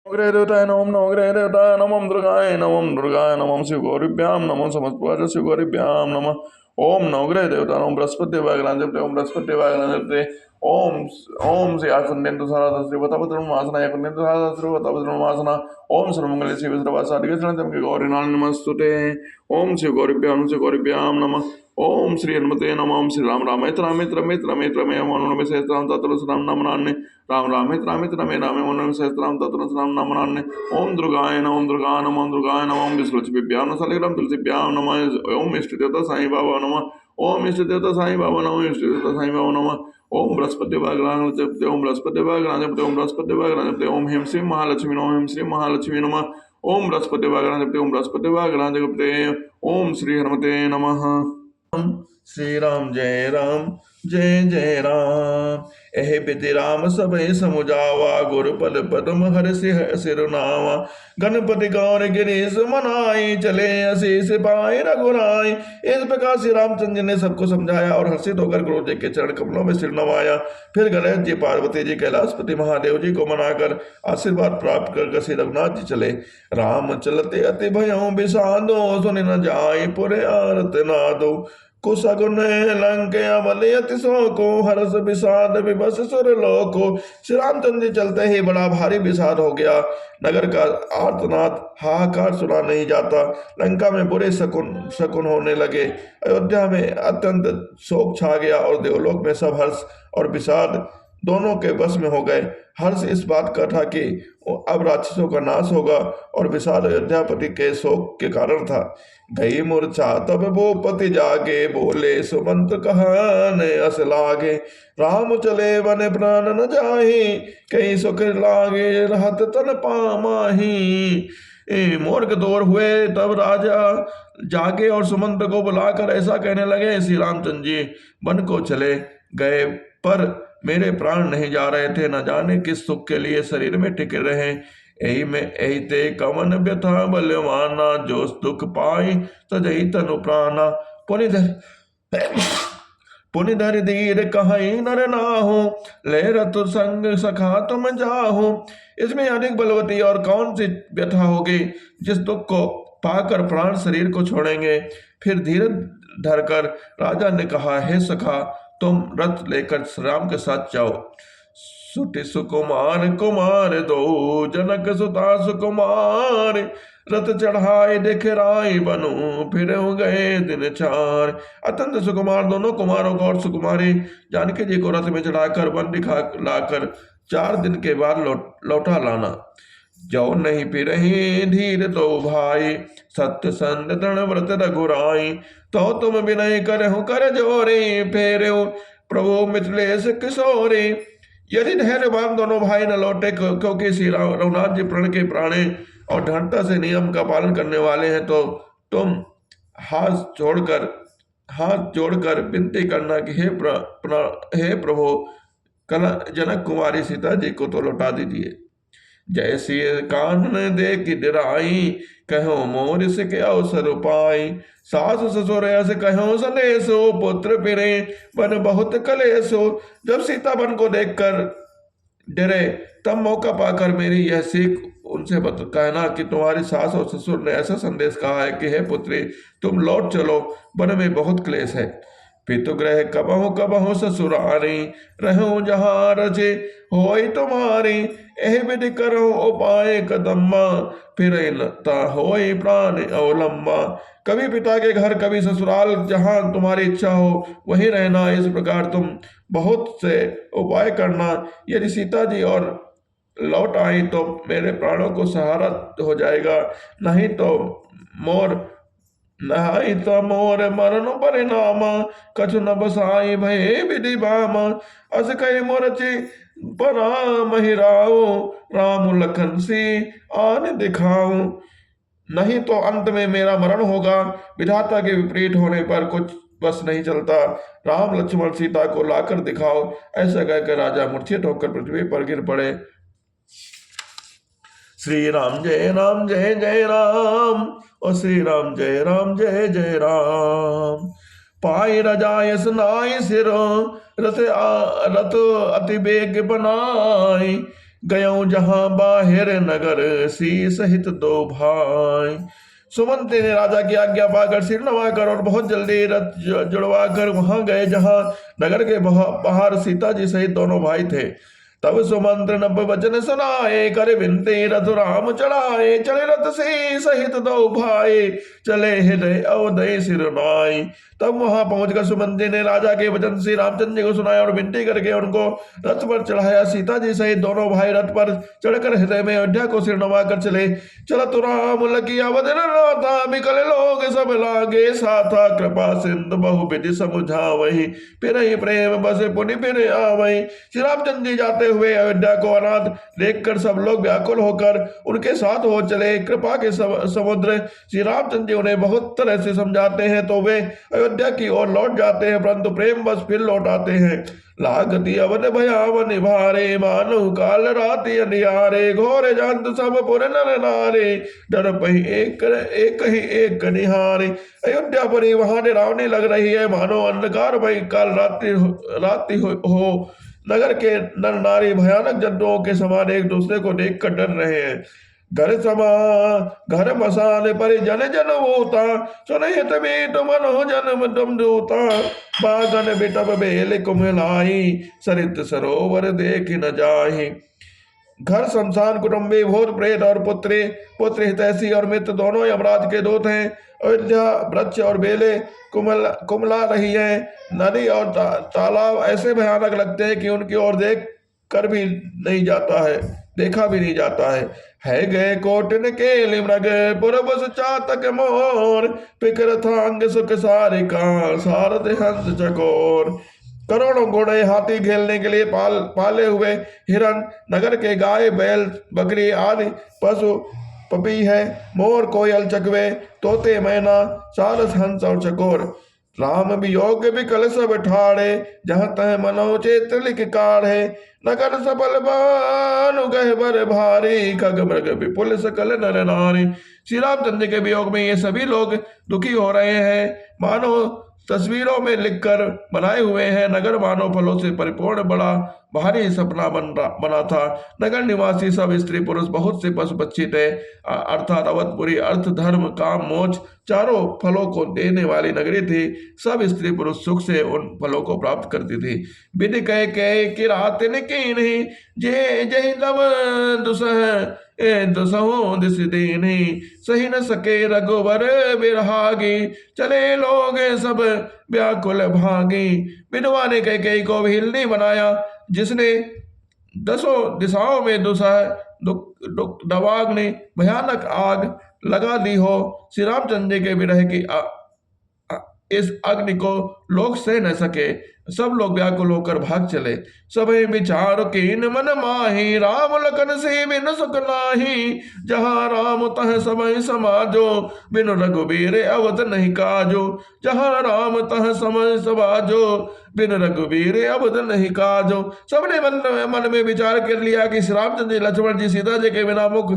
ग्रह देवताय नमः नमो ग्रह देवताय नमः दुर्गाय नमः शिव गौरीभ्याम नमः समस्तवाच शिव गौरीभ्याम नमः ओम नवग्रह देवता नमः बृहस्पति वाग्रांजपते ओम बृहस्पति वाग्रांजपते ओम ओम श्री आकुंडेन्दु सारदा श्री वतपद्रमासना आकुंडेन्दु सारदा श्री वतपद्रमासना ओम सर्वमंगल शिव सर्वासाधिके शरणं के गौरी नमस्तुते ओम शिव गौरीभ्याम नमः ओम श्री हनुमते नमः ओम श्री राम रामेत रामेत रमेत रमेत रमे मनोरमे सहस्रनाम तत्तुलसीनाम नामनान्य राम रामेत रामेत रमे रामे मनोरमे सहस्रनाम तत्तुलसीनाम नामनान्य ओम दुर्गाय नमः ओम दुर्गाय नमः ओम दुर्गाय नमः ओम विष्णुचिभ्याम सलिग्राम तुलसीभ्याम नमः ओम इष्ट देवता साईं बाबा नमः ओम इष्ट देवता साईं बाबा नमः इष्ट देवता साईं बाबा नमः ओम बृहस्पति वाग्रांजपते ओम बृहस्पति वाग्रांजपते ओम बृहस्पति वाग्रांजपते ओम ह्रीं श्रीं महालक्ष्मी नमः ह्रीं श्रीं महालक्ष्मी नमः ओम बृहस्पति वाग्रांजपते ओम बृहस्पति वाग्रांजपते ओम श्री हनुमते नमः श्री राम जय जय राम। एह बिति राम सबे समुझावा गुरुपद पदम हर सिरुनावा गणपति गौर गिरीश मनाई चले असीस पाए रघुराई। इस प्रकार श्री रामचंद्र जी ने सबको समझाया और हर्षित होकर गुरु जी के चरण कमलों में सिर नवाया। फिर गणेश जी पार्वती जी कैलाशपति महादेव जी को मनाकर आशीर्वाद प्राप्त कर श्री रघुनाथ जी चले। राम चलते अति भयों बिसादो सुन न जाए पुरे आरत नादो कुशगुन लंके अवलियति शोको हर्ष विषाद विवश सुर लोको। श्री रामचंद्र जी चलते ही बड़ा भारी विषाद हो गया। नगर का आर्तनाद हाहाकार सुना नहीं जाता। लंका में बुरे शकुन होने लगे। अयोध्या में अत्यंत शोक छा गया और देवलोक में सब हर्ष और विषाद दोनों के वश में हो गए। हर्ष इस बात का था कि अब राक्षसों का नाश होगा और विषाद अयोध्यापति के शोक के कारण था। गई मूर्छा तब भूपति जागे बोले सुमंत कहने अस लागे। राम चले वन प्राण न जाहि कहीं सुख लागे रहत तन पामाही। मूर्ख दूर हुए तब राजा जागे और सुमंत को बुलाकर ऐसा कहने लगे, श्री रामचंद्र जी वन को चले गए पर मेरे प्राण नहीं जा रहे थे, न जाने किस सुख के लिए शरीर में टिके रहे। यही में यही ते कवन व्यथा बलवाना जो दुख पाई तजही तनु प्राणा। पुनि धर धीर कहीं नर नाहु ले रतु संग सखा तुम जाहु। इसमें अधिक बलवती और कौन सी व्यथा होगी जिस दुख को पाकर प्राण शरीर को छोड़ेंगे। फिर धीरज धरकर राजा ने कहा, हे सखा तुम रथ लेकर राम के साथ जाओ। सुति सुकुमार कुमार दो जनक सुता सुकुमार रथ चढ़ाए देख राय बनो फिर हो गए दिन चार। अत्यंत सुकुमार दोनों कुमारों को और सुकुमारी जानकी जी को रथ में चढ़ाकर वन दिखा लाकर 4 दिन के बाद लौटा लाना। जो नहीं पिरही धीर तो भाई सत्य संत तृण व्रत रघुराई। तो तुम विनय करहु कर जोरे फेरे प्रभु मिथिलेश किशोरे। यदि धैर्यवान दोनों भाई न लौटे क्योंकि श्री रघुनाथ जी प्रण के प्राणे और दृढ़ता से नियम का पालन करने वाले हैं, तो तुम हाथ जोड़कर विनती करना कि हे प्रभु जनक कुमारी सीता जी को तो लौटा दीजिए। जैसी कानन दे कि डराई कहो मोर से के अवसर पाई। सास ससुर ऐसे कहो सलेसो पुत्र फिरे बन बहुत कलेसो। जब सीता बन को देखकर डरे तब मौका पाकर मेरी यह सीख उनसे कहना कि तुम्हारी सास और ससुर ने ऐसा संदेश कहा है कि हे पुत्री तुम लौट चलो, वन में बहुत क्लेश है। पितुग्रह कबहु ससुरारी रहूं जहाँ रजे होई तुम्हारी। एह विधि करो उपाय कदम्मा फिर होई प्राण अवलंबा। कभी पिता के घर कभी ससुराल, जहाँ तुम्हारी इच्छा हो वहीं रहना। इस प्रकार तुम बहुत से उपाय करना। यदि सीता जी और लौट आई तो मेरे प्राणों को सहारा हो जाएगा, नहीं तो मोर मरण परिणाम कछु न बसाई भय विधि बाम। अस कही मोरची पराम हिराओ राम लखन सी आन दिखाओ। नहीं तो अंत में मेरा मरण होगा। विधाता के विपरीत होने पर कुछ बस नहीं चलता। राम लक्ष्मण सीता को लाकर दिखाओ। ऐसा कहकर राजा मूर्छित होकर पृथ्वी पर गिर पड़े। श्री राम जय जय राम और श्री राम जय जय राम। पाई रजायस नाय सिरो रथ अति बेग बनाई गयो जहां बाहिर नगर सी सहित दो भाई। सुमंत्री ने राजा की आज्ञा पाकर सिर नवाकर और बहुत जल्दी रथ जुड़वा कर वहां गए जहां नगर के बाहर सीता जी सहित दोनों भाई थे। तब सुमंत्र नभ वचन सुनाए कर बिनते रथ राम चढ़ाए चले रथ से सहित दो भाई चले हृदय अवदय सिर नाई। तब वहां पहुंचकर सुमंत्री ने राजा के वचन श्री रामचंद्र जी को सुनाया और विनती करके उनको रथ पर चढ़ाया। सीता जी सहित दोनों भाई रथ पर चढ़कर हृदय में अयोध्या को सिर नवा कर चले। चलत राम लकी अवध नाथा बिकल लोग सब लागे साथा कृपा सिंधु बहु विधि समझा वही फिर ही प्रेम बस पुनि फिर आवही। श्री रामचंद्र जी जाते हुए अयोध्या को अनाथ देखकर सब लोग व्याकुल होकर उनके साथ हो चले। कृपा के समुद्र श्री रामचंद्र जी उन्हें बहुत तरह से समझाते हैं तो वे अयोध्या की ओर लौट जाते हैं, परंतु प्रेम बस फिर लौट आते हैं। लागती अवध भयावन निभारे मानो काल राति अनिहारे घोर जंत सब पुर नर नारे डर पही एक ही एक निहारे। अयोध्या परी वहां डरावनी लग रही है मानो अंधकार भई काल रात्रि हो। नगर के नर नारी भयानक जंतुओं के समान एक दूसरे को देख कर डर रहे हैं। घर मसान पर जन जन होता सुनहित मीत मन हो जन्म तुम दूता बागन बिटब बेल कुमलाई सरित सरोवर देख न जाहि। घर शमशान कुटुंबी भूत प्रेत और पुत्र हितैषी और मित्र दोनों यमराज के दूत हैं। अयोध्या वृक्ष और बेले कुमला रही है। नदी और तालाब ऐसे भयानक लगते हैं कि उनकी ओर देखा भी नहीं जाता है गए कोटिन के लिमृग पुरबस चातक मोर पिकर थांग सुख सारिका सारथ हंस चकोर। करोड़ों घोड़े हाथी खेलने के लिए पाले हुए हिरण, नगर के गाय बैल बकरी आदि पशु पपी है, मोर कोयल चकवे तोते मैना सारस हंस और चकोर। राम वियोग विकल सब ठाड़े जहाँ तह मनो चेत लिख काढ़े नगर सफल बानु गह बर भारी खग मृग विपुल सकल नर नारी। श्री रामचंद्र के वियोग में ये सभी लोग दुखी हो रहे हैं, मानो तस्वीरों में लिखकर बनाए हुए हैं। नगर मानव फलों से परिपूर्ण बड़ा भारी सपना बना था। नगर निवासी सब स्त्री पुरुष बहुत से पशु पक्षी थे, अर्थात अवधपुरी अर्थ धर्म काम मोक्ष चारों फलों को देने वाली नगरी थी। सब स्त्री पुरुष सुख से उन फलों को प्राप्त करती थी। विधि कह कि रात की नहीं जे जही तब दुसहो दिस दीनी सही न सके रघुवर बिरहागी चले लोग सब व्याकुल भागी। विधवा ने कई को हिलनी बनाया जिसने 10 दिशाओं में दवाग्नि भयानक आग लगा दी हो। श्री रामचंद्र के विरह की इस अग्नि को लोग सह न सके, सब लोग व्याकुल होकर भाग चले। सभी विचार कीन मन माही राम लखन से बिन सुख नाही जहाँ राम तह समय समाजो बिन रघुबीर अवध नहीं काजो जहाँ राम तह समय समाजो बिन रघुबीर अवध नहीं काजो। सबने मन में विचार कर लिया कि श्री रामचंद्र जी लक्ष्मण जी सीता जी के बिना मुख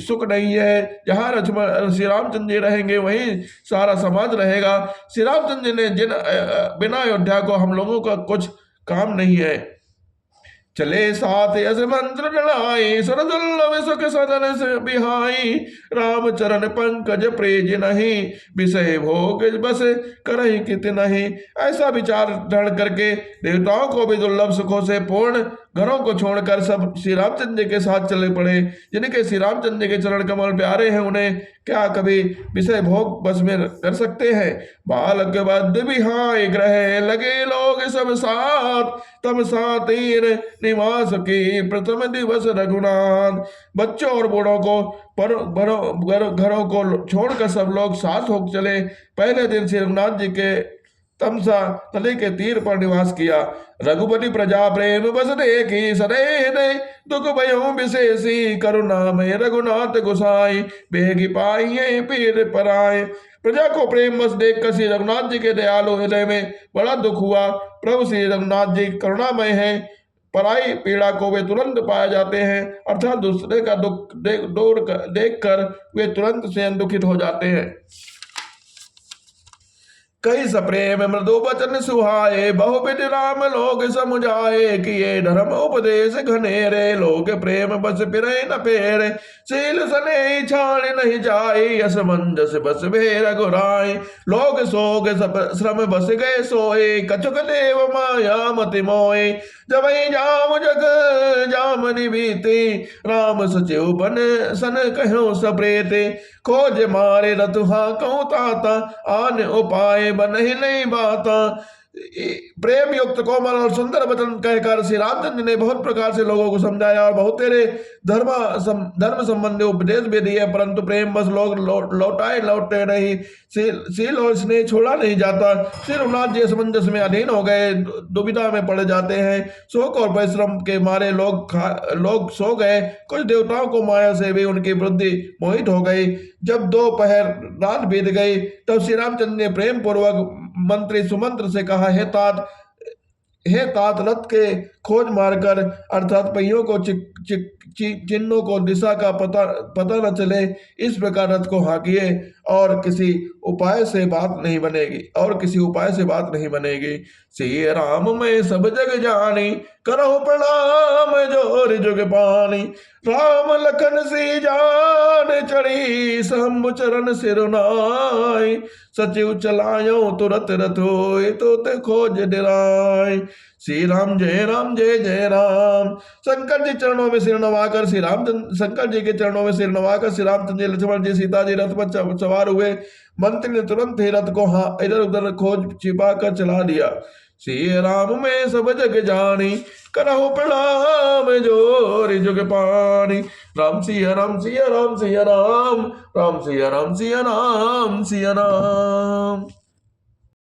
सुख नहीं है। जहाँ श्री रामचंद्र जी रहेंगे वहीं सारा समाज रहेगा। श्री रामचंद्र जी ने जिन बिना अयोध्या को हम लोगों का कुछ काम नहीं है। चले साथ यस मंत्र डलाए सरदुल्लभ सुख सदन से बिहाई राम चरण पंकज प्रेज नहीं विषय भोग बस करहि कित नहीं। ऐसा विचार दृढ़ करके देवताओं को भी दुर्लभ सुखों से पूर्ण घरों को छोड़कर सब श्री रामचंद्र जी के साथ चले पड़े। जिनके श्री रामचंद्र जी के चरण कमल प्यारे हैं उन्हें क्या कभी विषय भोग बस में कर सकते हैं। बालक बद्ध बिहाय ग्रह लगे लोग सब साथ तब सातीर निवास की प्रथम दिवस रघुनाथ। बच्चों और बूढ़ों को घरों को छोड़कर सब लोग साथ हो चले। पहले दिन श्री रघुनाथ जी के तमसा तले के तीर पर निवास किया। रघुपति प्रजा प्रेम बस देखी सदैव दुख भयो विशेषी करुणामय रघुनाथ गोसाई बेगी पाइये पीर पराए। प्रजा को प्रेम बस देखकर श्री रघुनाथ जी के दयालु हृदय में बड़ा दुख हुआ। प्रभु श्री रघुनाथ जी करुणामय हैं, पराई पीड़ा को वे तुरंत पाए जाते हैं, अर्थात दूसरे का दुख देखकर वे तुरंत से दुखित हो जाते हैं। कई सप्रेम मृदु बचन सुहाए, बहुविध राम लोग समुझाए, किए धर्म उपदेश घनेरे, लोग प्रेम बस फिरे न फेरे, शील सने छाड़ नहीं जाए, असमंजस बस भे रघुराई, लोग सोग श्रम बस गए सोए, कछुक देव माया मति मोए, जब जाम जग जाम निभीते, राम सचिव बन सन कहो सप्रेते, खोज मारे रतु हाँ कहूँ ताता, आन उपाय बन ही नहीं बाता। प्रेम युक्त कोमल और सुंदर वचन कहकर श्री रामचंद्र ने बहुत प्रकार से लोगों को समझाया और बहुत तेरे धर्म संबंधी उपदेश भी दिए, परंतु प्रेम बस लोग लौटे नहीं, शील और स्नेह छोड़ा नहीं जाता। श्री रघुनाथ जी असमंजस में अधीन हो गए, दुविधा में पड़ जाते हैं, शोक और परिश्रम के मारे लोग सो गए, कुछ देवताओं को माया से भी उनकी बुद्धि मोहित हो गई। जब दोपहर रात बीत गई तब श्री रामचंद्र ने प्रेम पूर्वक मंत्री सुमंत्र से कहा, हे तात रथ के खोज मारकर अर्थात पहियों को चिन्हों को दिशा का पता न चले, इस प्रकार रथ को हाँकिए और किसी उपाय से बात नहीं बनेगी। श्री राम मैं सब जग जानी, करहु प्रणाम जोर जुग पानी, राम लखन सी जान चढ़ी, सहम चरण सिरुनाई, सचिव चलायो तुरत रथ होय, तो ते खोज डिराय। श्री राम जय राम। शंकर जी चरणों में सिर नवाकर शंकर जी के चरणों में सिर नवाकर श्री रामचंद्र जी, लक्ष्मण जी, सीता जी रथ पर सवार हुए। मंत्री ने तुरंत ही रथ को इधर उधर खोज छिपा कर चला दिया। श्री राम में सब जग जानी, करहु प्रणाम जोर जुग पानी, राम सिया राम सिया राम सिया राम, राम सिया राम सिया राम सिया राम।